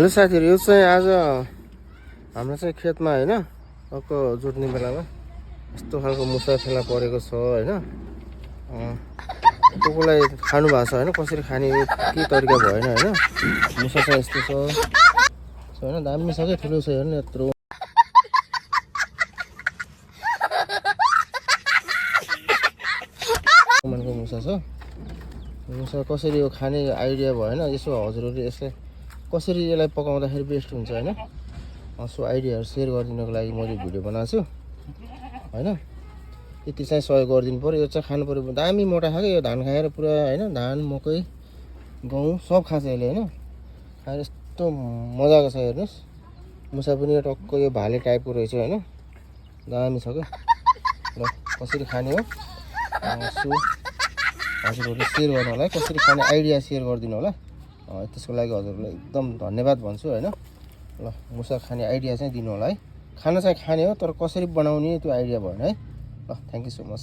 Hello साथीहरु, यो चाहिँ आज हाम्रो चाहिँ खेतमा हैन टक्क जोत्ने बेलामा यस्तो खालको मुसा फेला परेको छ हैन। कोकोलाई खानु भएको छ हैन, कसरी खाने के तरिका भएन हैन। मुसा चाहिँ यस्तो छ हैन, दामी छ के ठुलो छ हेर्नु यत्रो। मनको मुसा छ। मुसा कसरी यो खाने आइडिया भएन, यसो हजुरहरुले यसलाई कसरी यसलाई पकाउँदाखेरि बेस्ट हुन्छ हैन, सो आइडियाहरु शेयर गरिदिनको लागि मैले भिडियो बनाएको छु हैन। यति चाहिँ सहयोग गरिदिनु पर्यो। यो चाहिँ खानु पर्यो, दामी मोटा खाके यो धान खाएर पुरा हैन, धान मकै गहुँ सब खान्छ यसले हैन। खाएर यस्तो मजाको छ हेर्नुस्। मुसा पनि टक्क यो भाले टाइपको रहेछ हैन, दामी छ के। ल कसरी खाने हो सो हजुरहरुले शेयर गर्नु होला, कसरी खाने आइडिया शेयर गरिदिनु होला। त्यसको लागि हजुरहरुलाई एकदम धन्यवाद भन्छु हैन। ल मुसा खाने आइडिया चाहिँ दिनु होला है। खाना चाहिँ खाने हो, तर कसरी बनाउने त्यो आइडिया भएन है। ल थ्यांक यू सो मच।